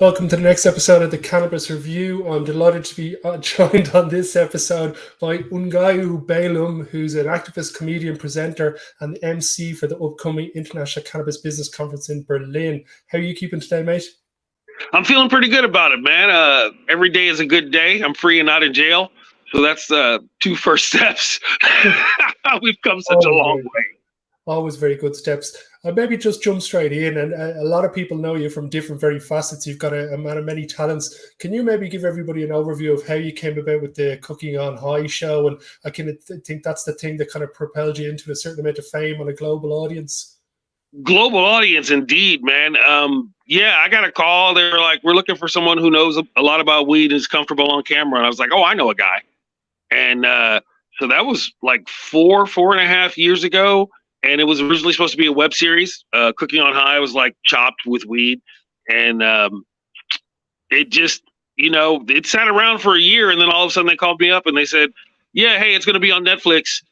Welcome to the next episode of the Cannabis Review. I'm delighted to be joined on this episode by Ngaio Bealum, who's an activist, comedian, presenter, and the MC for the upcoming International Cannabis Business Conference in Berlin. How are you keeping today, mate? I'm feeling pretty good about it, man. Every day is a good day. I'm free and not in jail. So that's two first steps. We've come such a long way. Always very good steps. Maybe just jump straight in. And a lot of people know you from different very facets. You've got a man of many talents. Can you maybe give everybody an overview of how you came about with the Cooking on High show? And I think that's the thing that kind of propelled you into a certain amount of fame on a global audience. Global audience, indeed, man. Yeah, I got a call. They were like, we're looking for someone who knows a lot about weed and is comfortable on camera. And I was like, oh, I know a guy. And so that was like 4.5 years ago. And it was originally supposed to be a web series. Cooking on High was like chopped with weed. And it just, it sat around for a year. And then all of a sudden they called me up and they said, yeah, hey, it's going to be on Netflix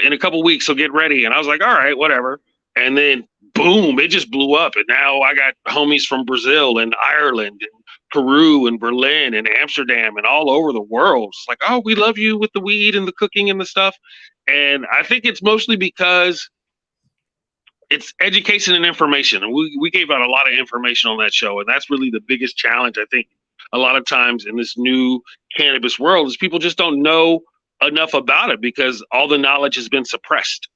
in a couple weeks. So get ready. And I was like, all right, whatever. And then boom, it just blew up. And now I got homies from Brazil and Ireland and Peru and Berlin and Amsterdam and all over the world. It's like, oh, we love you with the weed and the cooking and the stuff. And I think it's mostly because it's education and information. And we gave out a lot of information on that show. And that's really the biggest challenge, I think, a lot of times in this new cannabis world is people just don't know enough about it because all the knowledge has been suppressed.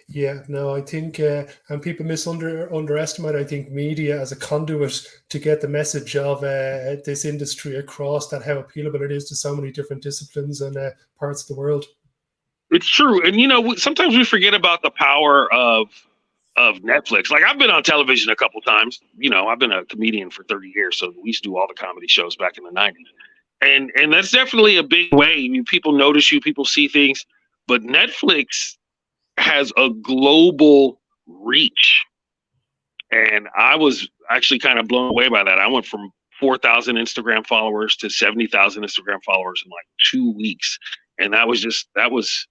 Yeah, no, I think, and people underestimate, I think, media as a conduit to get the message of this industry across, that how appealable it is to so many different disciplines and parts of the world. It's true. And, sometimes we forget about the power of Netflix. Like, I've been on television a couple times. I've been a comedian for 30 years. So we used to do all the comedy shows back in the 90s. And that's definitely a big way. I mean, people notice you, people see things. But Netflix has a global reach. And I was actually kind of blown away by that. I went from 4,000 Instagram followers to 70,000 Instagram followers in like 2 weeks. And that was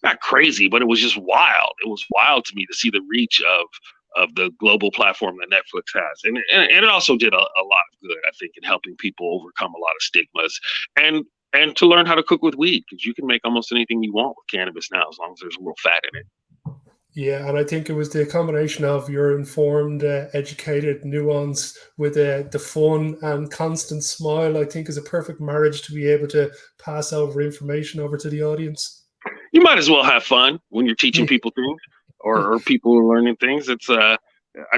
not crazy, but it was just wild. It was wild to me to see the reach of the global platform that Netflix has. And it also did a lot of good, I think, in helping people overcome a lot of stigmas and to learn how to cook with weed, because you can make almost anything you want with cannabis now, as long as there's a little fat in it. Yeah, and I think it was the combination of your informed, educated nuance with the fun and constant smile, I think, is a perfect marriage to be able to pass over information over to the audience. You might as well have fun when you're teaching people things or people are learning things. It's I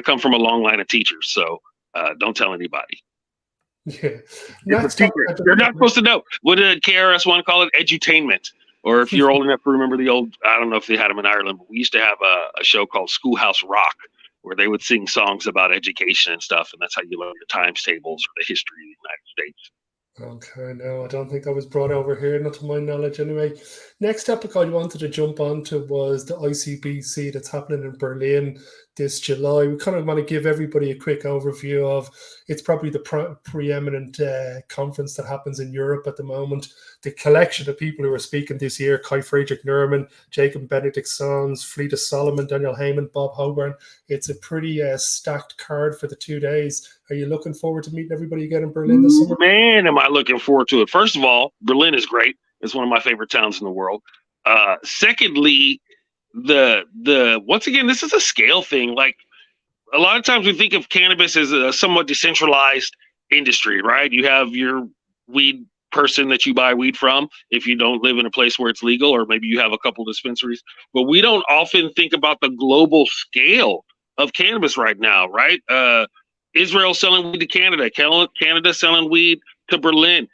come from a long line of teachers, so don't tell anybody. Yeah, it's a secret. You're not supposed to know. What did KRS One call it? Edutainment. Or if you're old enough to remember the old, I don't know if they had them in Ireland, but we used to have a show called Schoolhouse Rock, where they would sing songs about education and stuff, and that's how you learn the times tables or the history of the United States. Okay, no, I don't think that was brought over here, not to my knowledge anyway. Next topic I wanted to jump onto was the ICBC that's happening in Berlin this July. We kind of want to give everybody a quick overview of, it's probably the preeminent conference that happens in Europe at the moment. The collection of people who are speaking this year: Kai Friedrich Nerman, Jacob Benedict Sons, Frida Solomon, Daniel Heyman, Bob Hoburn. It's a pretty stacked card for the 2 days. Are you looking forward to meeting everybody again in Berlin this summer? Man, am I looking forward to it. First of all, Berlin is great. It's one of my favorite towns in the world. Secondly, once again, this is a scale thing. Like, a lot of times we think of cannabis as a somewhat decentralized industry, right? You have your weed person that you buy weed from if you don't live in a place where it's legal, or maybe you have a couple dispensaries. But we don't often think about the global scale of cannabis right now, right? Israel selling weed to Canada, Canada selling weed to Berlin.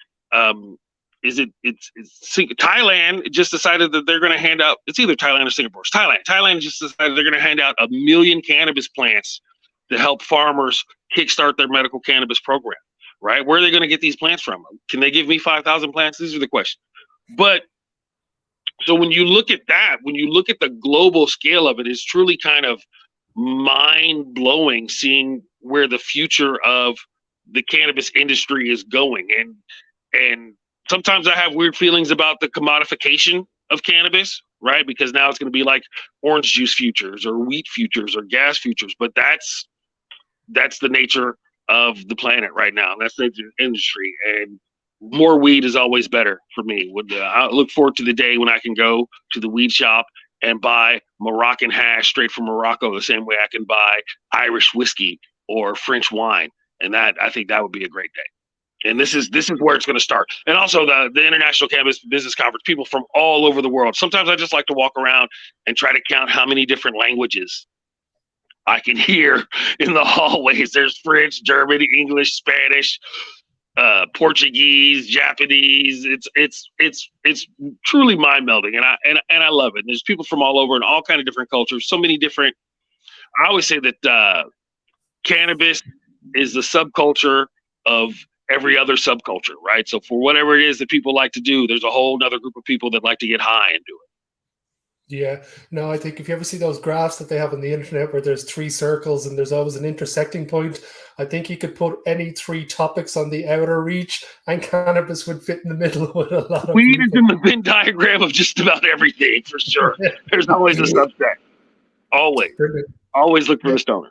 It's Thailand just decided that they're going to hand out, it's either Thailand or Singapore. It's Thailand. Thailand just decided they're going to hand out 1 million cannabis plants to help farmers kickstart their medical cannabis program, right? Where are they going to get these plants from? Can they give me 5,000 plants? These are the questions. But so when you look at that, when you look at the global scale of it, it's truly kind of mind blowing seeing where the future of the cannabis industry is going. And sometimes I have weird feelings about the commodification of cannabis, right? Because now it's going to be like orange juice futures or wheat futures or gas futures. But that's the nature of the planet right now. That's the industry, and more weed is always better for me. I look forward to the day when I can go to the weed shop and buy Moroccan hash straight from Morocco, the same way I can buy Irish whiskey or French wine, and that I think that would be a great day. And this is where it's going to start. And also the International Cannabis Business Conference, people from all over the world. Sometimes I just like to walk around and try to count how many different languages I can hear in the hallways. There's French, German, English, Spanish, Portuguese, Japanese. It's truly mind melding, and I love it. There's people from all over and all kind of different cultures. So many different. I always say that cannabis is the subculture of every other subculture, right? So for whatever it is that people like to do, there's a whole other group of people that like to get high and do it. Yeah, no, I think if you ever see those graphs that they have on the internet where there's 3 circles and there's always an intersecting point, I think you could put any 3 topics on the outer reach and cannabis would fit in the middle with a lot of weed people. Is in the Venn diagram of just about everything, for sure. There's always a subset. Always look for the stoner.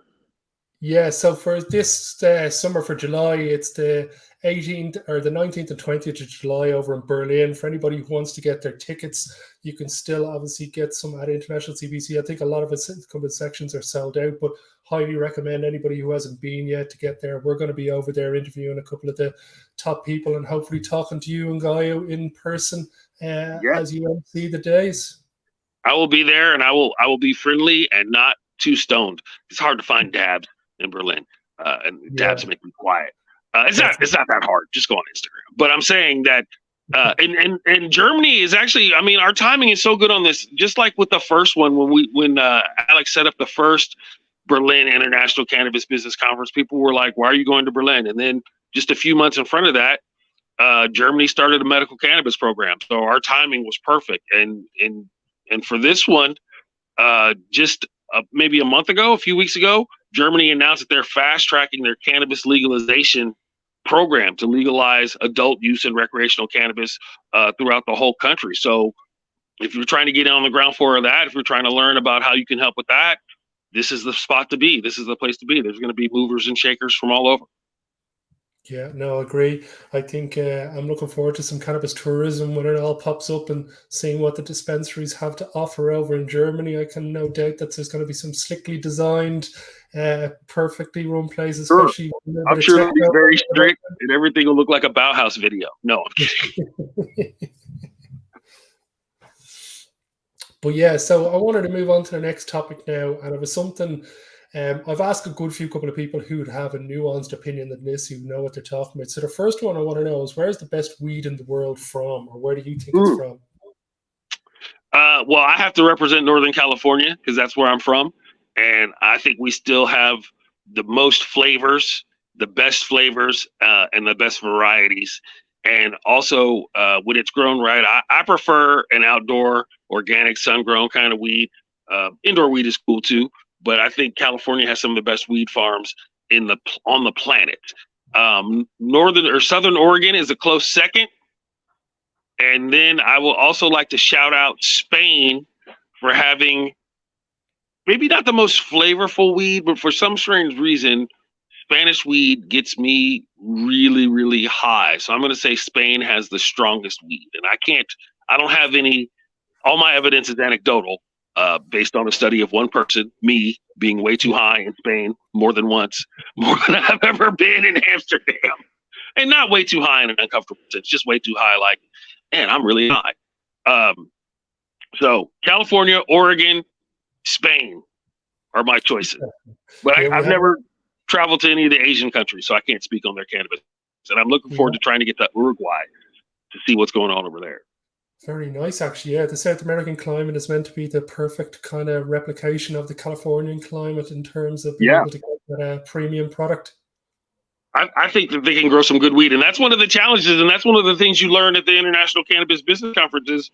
Yeah, so for this summer for July, it's the 18th or the 19th and 20th of July over in Berlin. For anybody who wants to get their tickets, you can still obviously get some at International CBC. I think a lot of its sections are sold out, but highly recommend anybody who hasn't been yet to get there. We're going to be over there interviewing a couple of the top people and hopefully talking to you and Ngaio in person as you see the days. I will be there, and I will be friendly and not too stoned. It's hard to find dabs in Berlin, and dabs make me quiet. It's not that hard. Just go on Instagram. But I'm saying that and Germany is actually, I mean, our timing is so good on this. Just like with the first one, when Alex set up the first Berlin International Cannabis Business Conference, people were like, "Why are you going to Berlin?" And then just a few months in front of that, Germany started a medical cannabis program. So our timing was perfect. And for this one, just maybe a few weeks ago, Germany announced that they're fast tracking their cannabis legalization program to legalize adult use and recreational cannabis throughout the whole country. So if you're trying to get on the ground floor of that, if you're trying to learn about how you can help with that, this is the spot to be. This is the place to be. There's going to be movers and shakers from all over. Yeah, no, I agree. I think I'm looking forward to some cannabis tourism when it all pops up and seeing what the dispensaries have to offer over in Germany. I can no doubt that there's going to be some slickly designed, perfectly run places. Sure. Especially I'm sure it'll be very strict and everything will look like a Bauhaus video. No, I'm kidding. But yeah, so I wanted to move on to the next topic now, and it was something I've asked a good few couple of people who would have a nuanced opinion than this, who know what they're talking about. So the first one I want to know is, where's the best weed in the world from, or where do you think it's from? Well, I have to represent Northern California because that's where I'm from, and I think we still have the most flavors, the best flavors, and the best varieties. And also, when it's grown right, I prefer an outdoor, organic, sun-grown kind of weed. Indoor weed is cool too, but I think California has some of the best weed farms on the planet. Northern or Southern Oregon is a close second. And then I will also like to shout out Spain for having maybe not the most flavorful weed, but for some strange reason, Spanish weed gets me really, really high. So I'm going to say Spain has the strongest weed. And I don't have all my evidence is anecdotal, based on a study of one person, me being way too high in Spain more than once, more than I've ever been in Amsterdam. And not way too high in an uncomfortable sense, just way too high, like, man, I'm really high. So California, Oregon, Spain are my choices. But I've never traveled to any of the Asian countries, so I can't speak on their cannabis. And I'm looking forward to trying to get to Uruguay to see what's going on over there. Very nice, actually. Yeah, the South American climate is meant to be the perfect kind of replication of the Californian climate in terms of being able to get that premium product. I think that they can grow some good weed, and that's one of the challenges, and that's one of the things you learn at the International Cannabis Business Conference is,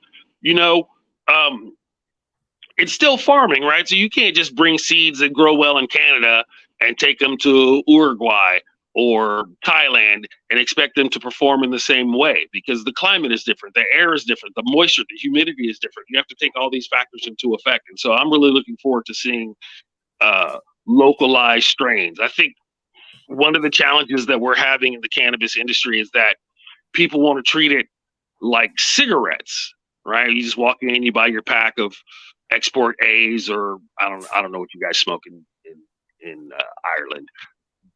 it's still farming, right? So you can't just bring seeds that grow well in Canada and take them to Uruguay or Thailand and expect them to perform in the same way, because the climate is different, the air is different, the moisture, the humidity is different. You have to take all these factors into effect. And so I'm really looking forward to seeing localized strains. I think one of the challenges that we're having in the cannabis industry is that people want to treat it like cigarettes, right? You just walk in, you buy your pack of export A's, or I don't know what you guys smoke in Ireland.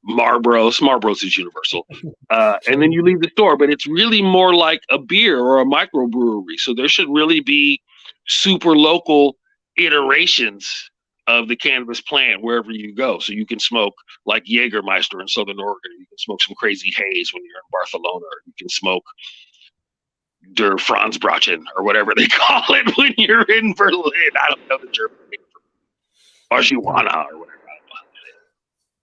Marlboro's is universal. And then you leave the store, but it's really more like a beer or a microbrewery. So there should really be super local iterations of the cannabis plant wherever you go. So you can smoke like Jägermeister in Southern Oregon. You can smoke some crazy haze when you're in Barcelona. Or you can smoke Der Franzbraten or whatever they call it when you're in Berlin. I don't know the German name. Marijuana or whatever.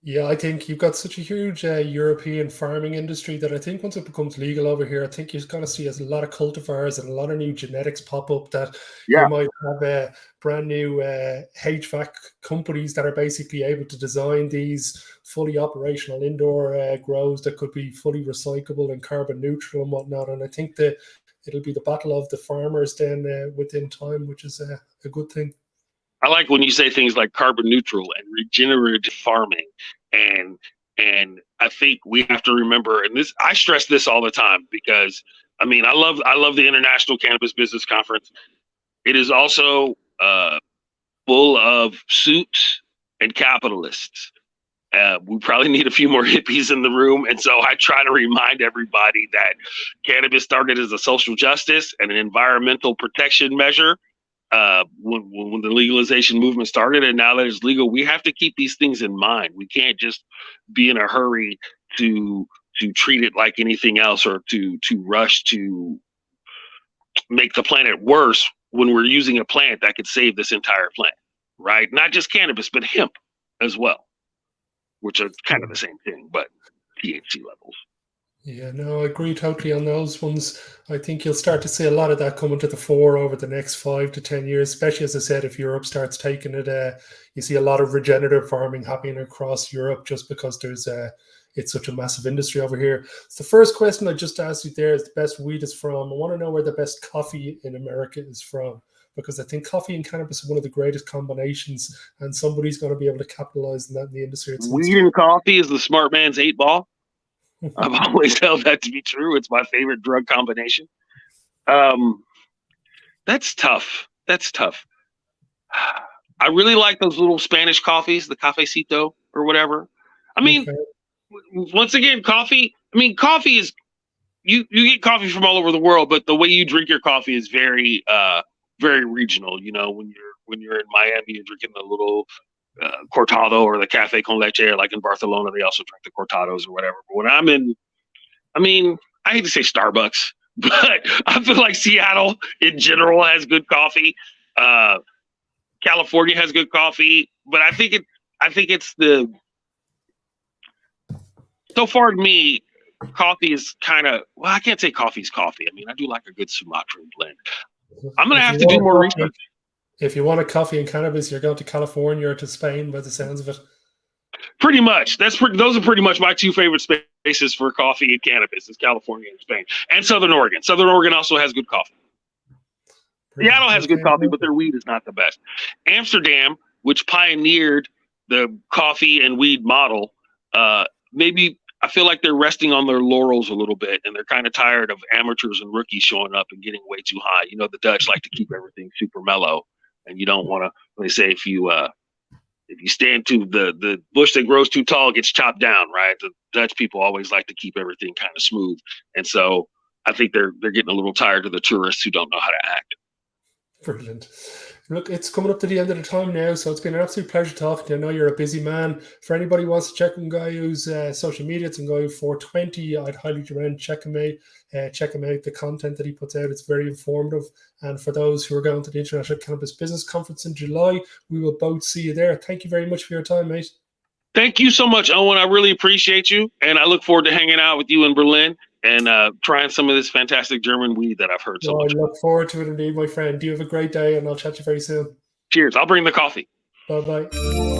Yeah, I think you've got such a huge European farming industry that I think once it becomes legal over here, I think you're going to see a lot of cultivars and a lot of new genetics pop up that you might have brand new HVAC companies that are basically able to design these fully operational indoor grows that could be fully recyclable and carbon neutral and whatnot. And I think that it'll be the battle of the farmers then within time, which is a good thing. I like when you say things like carbon neutral and regenerative farming. And I think we have to remember, and this, I stress this all the time because I mean, I love the International Cannabis Business Conference. It is also full of suits and capitalists. We probably need a few more hippies in the room. And so I try to remind everybody that cannabis started as a social justice and an environmental protection measure. When the legalization movement started, and now that it's legal, we have to keep these things in mind. We can't just be in a hurry to treat it like anything else, or to rush to make the planet worse when we're using a plant that could save this entire planet, right? Not just cannabis, but hemp as well, which are kind of the same thing, but THC levels. Yeah, no, I agree totally on those ones. I think you'll start to see a lot of that coming to the fore over the next 5 to 10 years, especially, as I said, if Europe starts taking it. You see a lot of regenerative farming happening across Europe just because it's such a massive industry over here. So the first question I just asked you there is the best weed is from. I want to know where the best coffee in America is from, because I think coffee and cannabis is one of the greatest combinations, and somebody's going to be able to capitalize on that in the industry. Weed and coffee is the smart man's 8 ball. I've always held that to be true. It's my favorite drug combination. That's tough. I really like those little Spanish coffees, the cafecito or whatever. I mean, once again, coffee. I mean, coffee is you get coffee from all over the world, but the way you drink your coffee is very regional. You know, when you're in Miami, you're drinking the little cortado or the cafe con leche, or like in Barcelona, they also drink the cortados or whatever. But when I'm in, I mean, I hate to say Starbucks, but I feel like Seattle in general has good coffee. California has good coffee, but I think it's the, so far to me, coffee is kind of, well, I can't say coffee's coffee. I mean, I do like a good Sumatran blend. I'm going to have to do more research. If you want a coffee and cannabis, you're going to California or to Spain by the sounds of it. Pretty much. Those are pretty much my 2 favorite spaces for coffee and cannabis, is California and Spain, and Southern Oregon. Southern Oregon also has good coffee. Seattle has good coffee, but their weed is not the best. Amsterdam, which pioneered the coffee and weed model, maybe I feel like they're resting on their laurels a little bit, and they're kind of tired of amateurs and rookies showing up and getting way too high. You know, the Dutch like to keep everything super mellow. And you don't want to, they say, if you stand too, the bush that grows too tall gets chopped down, right? The Dutch people always like to keep everything kind of smooth. And so I think they're getting a little tired of the tourists who don't know how to act. Brilliant. Look, it's coming up to the end of the time now, so it's been an absolute pleasure talking to you. I know you're a busy man. For anybody who wants to check on Ngaio's social media, it's Ngaio420. I'd highly recommend check him out. The content that he puts out, it's very informative. And for those who are going to the International Cannabis Business Conference in July, we will both see you there. Thank you very much for your time, mate. Thank you so much, Owen. I really appreciate you. And I look forward to hanging out with you in Berlin and trying some of this fantastic German weed that I've heard so much. I look forward to it indeed, my friend. You have a great day, and I'll chat to you very soon. Cheers. I'll bring the coffee. Bye-bye.